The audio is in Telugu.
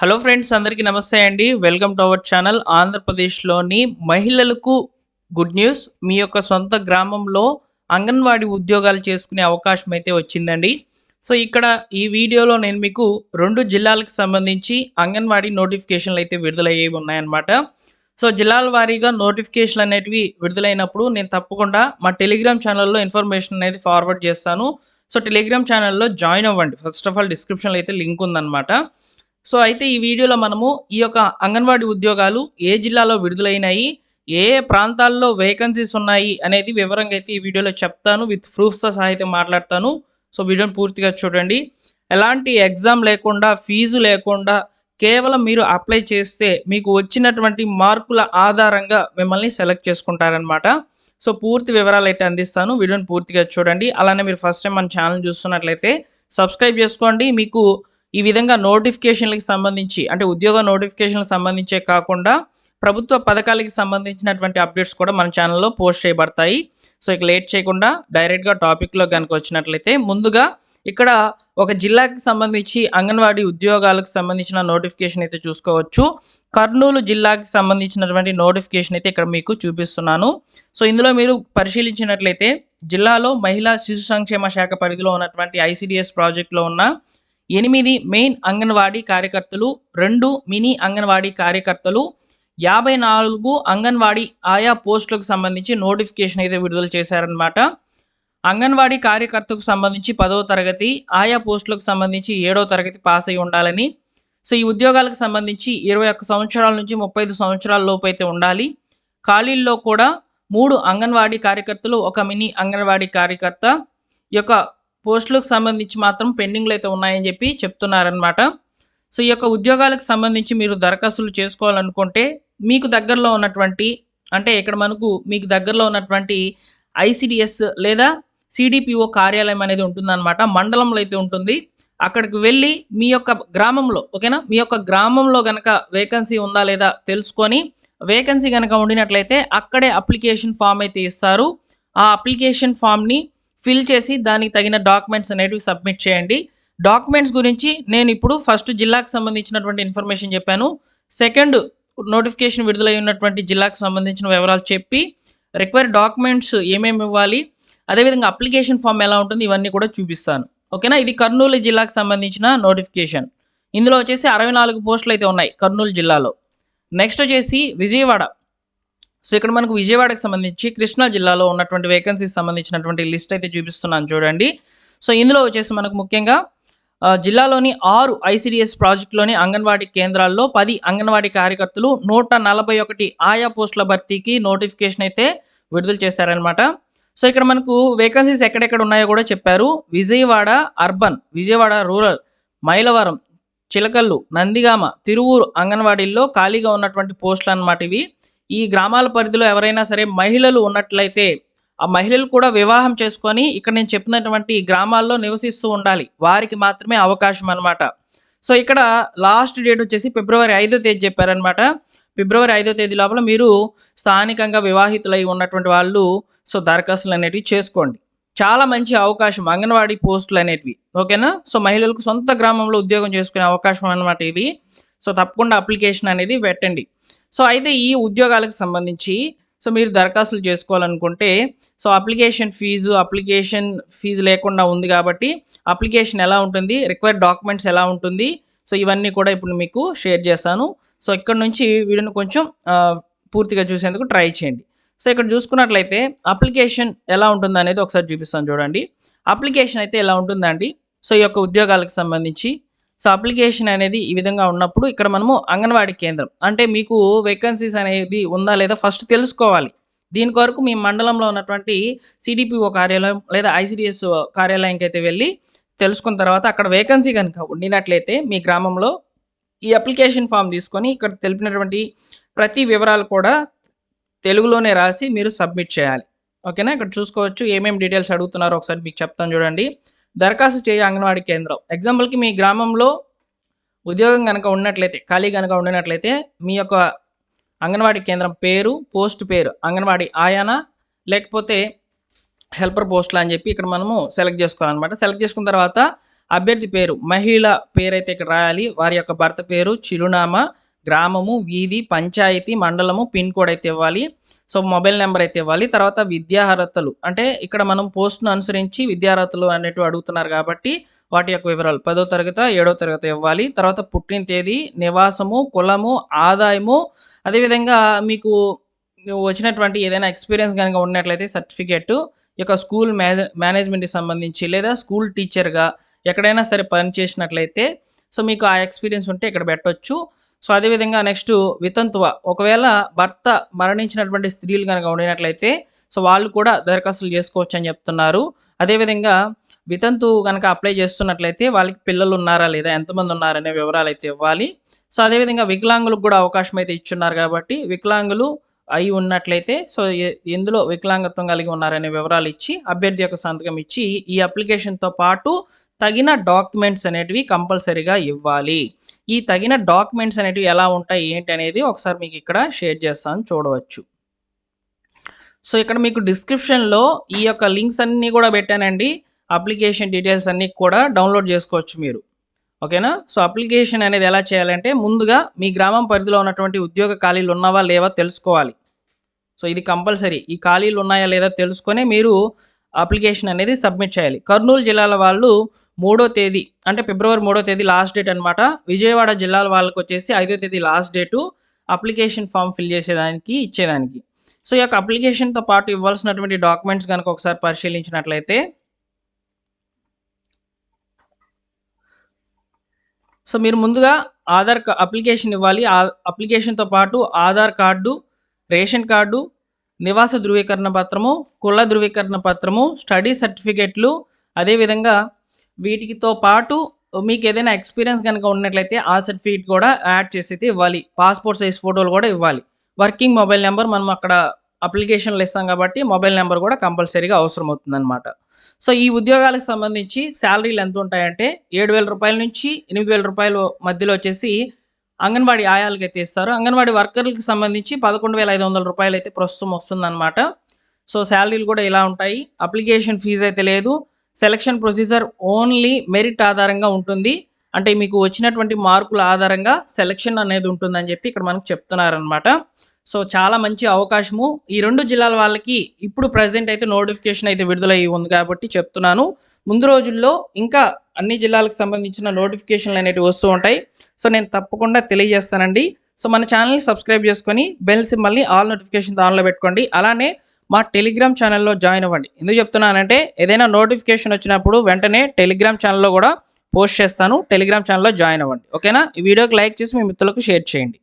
హలో ఫ్రెండ్స్, అందరికీ నమస్తే అండి. Welcome to our channel. ఆంధ్రప్రదేశ్‌లోని మహిళలకు గుడ్ న్యూస్. మీ యొక్క సొంత గ్రామంలో అంగన్వాడీ ఉద్యోగాలు చేసుకునే అవకాశం అయితే వచ్చిందండి. సో, ఇక్కడ ఈ వీడియోలో నేను మీకు 2 జిల్లాలకు సంబంధించి అంగన్వాడీ నోటిఫికేషన్‌లు అయితే విడుదలయ్యేవి ఉన్నాయన్నమాట. సో, జిల్లాల వారీగా నోటిఫికేషన్‌లు అనేటివి విడుదలైనప్పుడు నేను తప్పకుండా మా టెలిగ్రామ్ ఛానల్‌లో ఇన్ఫర్మేషన్ అనేది ఫార్వర్డ్ చేస్తాను. సో, టెలిగ్రామ్ ఛానల్‌లో జాయిన్ అవ్వండి. ఫస్ట్ ఆఫ్ ఆల్ డిస్క్రిప్షన్‌లో అయితే లింక్ ఉందన్నమాట. సో, అయితే ఈ వీడియోలో మనము ఈ యొక్క అంగన్వాడీ ఉద్యోగాలు ఏ జిల్లాలో విడుదలైనాయి, ఏ ఏ ప్రాంతాల్లో వేకెన్సీస్ ఉన్నాయి అనేది వివరంగా అయితే ఈ వీడియోలో చెప్తాను. విత్ ప్రూఫ్స్‌తో సహా అయితే మాట్లాడతాను. సో, వీడియోని పూర్తిగా చూడండి. ఎలాంటి ఎగ్జామ్ లేకుండా, ఫీజు లేకుండా కేవలం మీరు అప్లై చేస్తే మీకు వచ్చినటువంటి మార్కుల ఆధారంగా మిమ్మల్ని సెలెక్ట్ చేసుకుంటారనమాట. సో, పూర్తి వివరాలైతే అందిస్తాను. వీడియోని పూర్తిగా చూడండి. అలానే మీరు ఫస్ట్ టైం మన ఛానల్ చూస్తున్నట్లయితే సబ్స్క్రైబ్ చేసుకోండి. మీకు ఈ విధంగా నోటిఫికేషన్‌లకి సంబంధించి అంటే ఉద్యోగ నోటిఫికేషన్‌లకు సంబంధించే కాకుండా ప్రభుత్వ పథకాలకి సంబంధించినటువంటి అప్డేట్స్ కూడా మన ఛానల్‌లో పోస్ట్ చేయబడతాయి. సో, ఇక లేట్ చేయకుండా డైరెక్ట్‌గా టాపిక్‌లో గనుక వచ్చినట్లయితే ముందుగా ఇక్కడ ఒక జిల్లాకి సంబంధించి అంగన్వాడీ ఉద్యోగాలకు సంబంధించిన నోటిఫికేషన్ అయితే చూసుకోవచ్చు. కర్నూలు జిల్లాకి సంబంధించినటువంటి నోటిఫికేషన్ అయితే ఇక్కడ మీకు చూపిస్తున్నాను. సో, ఇందులో మీరు పరిశీలించినట్లయితే జిల్లాలో మహిళా శిశు సంక్షేమ శాఖ పరిధిలో ఉన్నటువంటి ఐసీడీఎస్ ప్రాజెక్ట్‌లో ఉన్న 8 మెయిన్ అంగన్వాడీ కార్యకర్తలు, 2 మినీ అంగన్వాడీ కార్యకర్తలు, 54 అంగన్వాడీ ఆయా పోస్టులకు సంబంధించి నోటిఫికేషన్ అయితే విడుదల చేశారనమాట. అంగన్వాడీ కార్యకర్తకు సంబంధించి 10వ తరగతి, ఆయా పోస్టులకు సంబంధించి 7వ తరగతి పాస్ అయి ఉండాలని. సో, ఈ ఉద్యోగాలకు సంబంధించి 21 సంవత్సరాల నుంచి 35 సంవత్సరాల లోపు అయితే ఉండాలి. ఖాళీల్లో కూడా 3 అంగన్వాడీ కార్యకర్తలు, 1 మినీ అంగన్వాడీ కార్యకర్త ఈ యొక్క పోస్టులకు సంబంధించి మాత్రం పెండింగ్‌లో అయితే ఉన్నాయని చెప్పి చెప్తున్నారనమాట. సో, ఈ యొక్క ఉద్యోగాలకు సంబంధించి మీరు దరఖాస్తులు చేసుకోవాలనుకుంటే మీకు దగ్గరలో ఉన్నటువంటి అంటే ఇక్కడ మీకు దగ్గరలో ఉన్నటువంటి ఐసీడీఎస్ లేదా సీడీపీఓ కార్యాలయం అనేది ఉంటుందన్నమాట. మండలంలో అయితే ఉంటుంది. అక్కడికి వెళ్ళి మీ యొక్క గ్రామంలో ఓకేనా? మీ యొక్క గ్రామంలో గనక వేకెన్సీ ఉందా లేదా తెలుసుకొని వేకెన్సీ గనక ఉండినట్లయితే అక్కడే అప్లికేషన్ ఫామ్ అయితే ఇస్తారు. ఆ అప్లికేషన్ ఫామ్‌ని ఫిల్ చేసి దానికి తగిన డాక్యుమెంట్స్ అనేటివి సబ్మిట్ చేయండి. డాక్యుమెంట్స్ గురించి నేను ఇప్పుడు ఫస్ట్ జిల్లాకు సంబంధించినటువంటి ఇన్ఫర్మేషన్ చెప్పాను. సెకండ్ నోటిఫికేషన్ విడుదలై ఉన్నటువంటి జిల్లాకు సంబంధించిన వివరాలు చెప్పి రిక్వైర్డ్ డాక్యుమెంట్స్ ఏమేమి ఇవ్వాలి, అదేవిధంగా అప్లికేషన్ ఫామ్ ఎలా ఉంటుంది ఇవన్నీ కూడా చూపిస్తాను. ఓకేనా? ఇది కర్నూలు జిల్లాకు సంబంధించిన నోటిఫికేషన్. ఇందులో వచ్చేసి 64 పోస్టులు అయితే ఉన్నాయి కర్నూలు జిల్లాలో. నెక్స్ట్ వచ్చేసి విజయవాడ. సో, ఇక్కడ మనకు విజయవాడకి సంబంధించి కృష్ణా జిల్లాలో ఉన్నటువంటి వేకెన్సీకి సంబంధించినటువంటి లిస్ట్ అయితే చూపిస్తున్నాను చూడండి. సో, ఇందులో వచ్చేసి మనకు ముఖ్యంగా జిల్లాలోని 6 ఐసీడీఎస్ ప్రాజెక్టులోని అంగన్వాడీ కేంద్రాల్లో 10 అంగన్వాడీ కార్యకర్తలు 141 ఆయా పోస్టుల భర్తీకి నోటిఫికేషన్ అయితే విడుదల చేశారనమాట. సో, ఇక్కడ మనకు వేకెన్సీస్ ఎక్కడెక్కడ ఉన్నాయో కూడా చెప్పారు. విజయవాడ అర్బన్, విజయవాడ రూరల్, మైలవరం, చిలకల్లు, నందిగామ, తిరువూరు అంగన్వాడీల్లో ఖాళీగా ఉన్నటువంటి పోస్టులు అనమాట ఇవి. ఈ గ్రామాల పరిధిలో ఎవరైనా సరే మహిళలు ఉన్నట్లయితే ఆ మహిళలు కూడా వివాహం చేసుకొని ఇక్కడ నేను చెప్పినటువంటి గ్రామాల్లో నివసిస్తూ ఉండాలి. వారికి మాత్రమే అవకాశం అనమాట. సో, ఇక్కడ లాస్ట్ డేట్ వచ్చేసి ఫిబ్రవరి 5వ తేదీ చెప్పారనమాట. ఫిబ్రవరి 5వ తేదీ లోపల మీరు స్థానికంగా వివాహితులై ఉన్నటువంటి వాళ్ళు సో, దరఖాస్తులు అనేటివి చేసుకోండి. చాలా మంచి అవకాశం అంగన్వాడీ పోస్టులు అనేటివి. ఓకేనా? సో, మహిళలకు సొంత గ్రామంలో ఉద్యోగం చేసుకునే అవకాశం అనమాట ఇది. సో, తప్పకుండా అప్లికేషన్ అనేది పెట్టండి. సో, అయితే ఈ ఉద్యోగాలకు సంబంధించి సో, మీరు దరఖాస్తులు చేసుకోవాలనుకుంటే సో, అప్లికేషన్ ఫీజు లేకుండా ఉంది కాబట్టి అప్లికేషన్ ఎలా ఉంటుంది, రిక్వైర్డ్ డాక్యుమెంట్స్ ఎలా ఉంటుంది, సో, ఇవన్నీ కూడా ఇప్పుడు మీకు షేర్ చేస్తాను. సో, ఇక్కడ నుంచి వీడియోని కొంచెం పూర్తిగా చూసేందుకు ట్రై చేయండి. సో, ఇక్కడ చూసుకున్నట్లయితే అప్లికేషన్ ఎలా ఉంటుందనేది ఒకసారి చూపిస్తాను చూడండి. అప్లికేషన్ అయితే ఎలా ఉంటుందండి. సో, ఈ యొక్క ఉద్యోగాలకు సంబంధించి సో, అప్లికేషన్ అనేది ఈ విధంగా ఉన్నప్పుడు ఇక్కడ మనము అంగన్వాడీ కేంద్రం అంటే మీకు వేకెన్సీస్ అనేది ఉందా లేదా ఫస్ట్ తెలుసుకోవాలి. దీని కొరకు మీ మండలంలో ఉన్నటువంటి సీడీపీఓ కార్యాలయం లేదా ఐసీడీఎస్ కార్యాలయానికి అయితే వెళ్ళి తెలుసుకున్న తర్వాత అక్కడ వేకెన్సీ కనుక ఉండినట్లయితే మీ గ్రామంలో ఈ అప్లికేషన్ ఫామ్ తీసుకొని ఇక్కడ తెలిపినటువంటి ప్రతి వివరాలు కూడా తెలుగులోనే రాసి మీరు సబ్మిట్ చేయాలి. ఓకేనా? ఇక్కడ చూసుకోవచ్చు ఏమేమి డీటెయిల్స్ అడుగుతున్నారో ఒకసారి మీకు చెప్తాను చూడండి. దరఖాస్తు చేయ అంగన్వాడీ కేంద్రం. ఎగ్జాంపుల్‌కి మీ గ్రామంలో ఉద్యోగం గనక ఉన్నట్లయితే, ఖాళీ గనక ఉండినట్లయితే మీ యొక్క అంగన్వాడీ కేంద్రం పేరు, పోస్ట్ పేరు అంగన్వాడీ ఆయానా లేకపోతే హెల్పర్ పోస్ట్‌లా అని చెప్పి ఇక్కడ మనము సెలెక్ట్ చేసుకోవాలనమాట. సెలెక్ట్ చేసుకున్న తర్వాత అభ్యర్థి పేరు, మహిళ పేరైతే ఇక్కడ రాయాలి. వారి యొక్క భర్త పేరు, చిరునామా, గ్రామము, వీధి, పంచాయతీ, మండలము, పిన్ కోడ్ అయితే ఇవ్వాలి. సో మొబైల్ నెంబర్ అయితే ఇవ్వాలి. తర్వాత విద్యార్హతలు, అంటే ఇక్కడ మనం పోస్ట్ను అనుసరించి విద్యార్హతలు అనేటివి అడుగుతున్నారు కాబట్టి వాటి యొక్క వివరాలు 10వ తరగతి 7వ తరగతి ఇవ్వాలి. తర్వాత పుట్టిన తేదీ, నివాసము, కులము, ఆదాయము, అదేవిధంగా మీకు వచ్చినటువంటి ఏదైనా ఎక్స్పీరియన్స్ కనుక ఉన్నట్లయితే సర్టిఫికేట్, యొక్క స్కూల్ మేనేజ్మెంట్కి సంబంధించి లేదా స్కూల్ టీచర్గా ఎక్కడైనా సరే పనిచేసినట్లయితే సో మీకు ఆ ఎక్స్పీరియన్స్ ఉంటే ఇక్కడ పెట్టొచ్చు. సో అదేవిధంగా నెక్స్ట్ వితంతువ, ఒకవేళ భర్త మరణించినటువంటి స్త్రీలు కనుక ఉండినట్లయితే సో వాళ్ళు కూడా దరఖాస్తులు చేసుకోవచ్చు అని చెప్తున్నారు. అదేవిధంగా వితంతు కనుక అప్లై చేస్తున్నట్లయితే వాళ్ళకి పిల్లలు ఉన్నారా లేదా, ఎంతమంది ఉన్నారనే వివరాలు అయితే ఇవ్వాలి. సో అదేవిధంగా వికలాంగులకు కూడా అవకాశం అయితే ఇచ్చున్నారు కాబట్టి వికలాంగులు అయి ఉన్నట్లయితే సో ఎందులో వికలాంగత్వం కలిగి ఉన్నారనే వివరాలు ఇచ్చి అభ్యర్థి యొక్క సంతకం ఇచ్చి ఈ అప్లికేషన్తో పాటు తగిన డాక్యుమెంట్స్ అనేటివి కంపల్సరీగా ఇవ్వాలి. ఈ తగిన డాక్యుమెంట్స్ అనేటివి ఎలా ఉంటాయి ఏంటి అనేది ఒకసారి మీకు ఇక్కడ షేర్ చేస్తాను, చూడవచ్చు. సో ఇక్కడ మీకు డిస్క్రిప్షన్లో ఈ యొక్క లింక్స్ అన్నీ కూడా పెట్టానండి. అప్లికేషన్ డీటెయిల్స్ అన్నీ కూడా డౌన్లోడ్ చేసుకోవచ్చు మీరు, ఓకేనా. సో అప్లికేషన్ అనేది ఎలా చేయాలంటే ముందుగా మీ గ్రామం పరిధిలో ఉన్నటువంటి ఉద్యోగ ఖాళీలు ఉన్నావా లేవా తెలుసుకోవాలి. సో ఇది కంపల్సరీ, ఈ ఖాళీలు ఉన్నాయా లేదా తెలుసుకొని మీరు అప్లికేషన్ అనేది సబ్మిట్ చేయాలి. కర్నూలు జిల్లాల వాళ్ళు 3వ తేదీ అంటే ఫిబ్రవరి 3వ తేదీ లాస్ట్ డేట్ అనమాట. విజయవాడ జిల్లాల వాళ్ళకి వచ్చేసి 5వ తేదీ last date application form fill చేసేదానికి ఇచ్చేదానికి. సో ఈ యొక్క అప్లికేషన్తో పాటు ఇవ్వాల్సినటువంటి డాక్యుమెంట్స్ కనుక ఒకసారి పరిశీలించినట్లయితే సో మీరు ముందుగా అప్లికేషన్ ఇవ్వాలి. అప్లికేషన్తో పాటు ఆధార్ కార్డు, రేషన్ కార్డు, నివాస ధృవీకరణ పత్రము, కుల ధృవీకరణ పత్రము, స్టడీ సర్టిఫికెట్లు, అదేవిధంగా వీటితో పాటు మీకు ఏదైనా ఎక్స్పీరియన్స్ కనుక ఉన్నట్లయితే ఆ సర్టిఫికేట్ కూడా యాడ్ చేసి అయితే ఇవ్వాలి. పాస్పోర్ట్ సైజ్ ఫోటోలు కూడా ఇవ్వాలి. వర్కింగ్ మొబైల్ నెంబర్ మనం అక్కడ అప్లికేషన్లో ఇస్తాం కాబట్టి మొబైల్ నెంబర్ కూడా కంపల్సరీగా అవసరం అవుతుంది అనమాట. సో ఈ ఉద్యోగాలకు సంబంధించి శాలరీలు ఎంత ఉంటాయంటే 7,000 రూపాయల నుంచి 8,000 రూపాయల మధ్యలో వచ్చేసి అంగన్వాడీ ఆయాలకు అయితే ఇస్తారు. అంగన్వాడీ వర్కర్లకు సంబంధించి 11,500 రూపాయలు అయితే ప్రస్తుతం వస్తుందన్నమాట. సో శాలరీలు కూడా ఇలా ఉంటాయి. అప్లికేషన్ ఫీజు అయితే లేదు. సెలక్షన్ ప్రొసీజర్ ఓన్లీ మెరిట్ ఆధారంగా ఉంటుంది. అంటే మీకు వచ్చినటువంటి మార్కుల ఆధారంగా సెలక్షన్ అనేది ఉంటుందని చెప్పి ఇక్కడ మనకు చెప్తున్నారనమాట. సో చాలా మంచి అవకాశము. ఈ 2 జిల్లాల వాళ్ళకి ఇప్పుడు ప్రజెంట్ అయితే నోటిఫికేషన్ అయితే విడుదలయ్యి ఉంది కాబట్టి చెప్తున్నాను. ముందు రోజుల్లో ఇంకా అన్ని జిల్లాలకు సంబంధించిన నోటిఫికేషన్లు అనేవి వస్తూ ఉంటాయి. సో నేను తప్పకుండా తెలియజేస్తానండి. సో మన ఛానల్ని సబ్స్క్రైబ్ చేసుకొని బెల్ సింబల్ని ఆల్ నోటిఫికేషన్ ఆన్లో పెట్టుకోండి. అలానే మా టెలిగ్రామ్ ఛానల్లో జాయిన్ అవ్వండి. ఎందుకు చెప్తున్నానంటే ఏదైనా నోటిఫికేషన్ వచ్చినప్పుడు వెంటనే టెలిగ్రామ్ ఛానల్లో కూడా పోస్ట్ చేస్తాను. టెలిగ్రామ్ ఛానల్లో జాయిన్ అవ్వండి, ఓకేనా. ఈ వీడియోకి లైక్ చేసి మీ మిత్రులకు షేర్ చేయండి.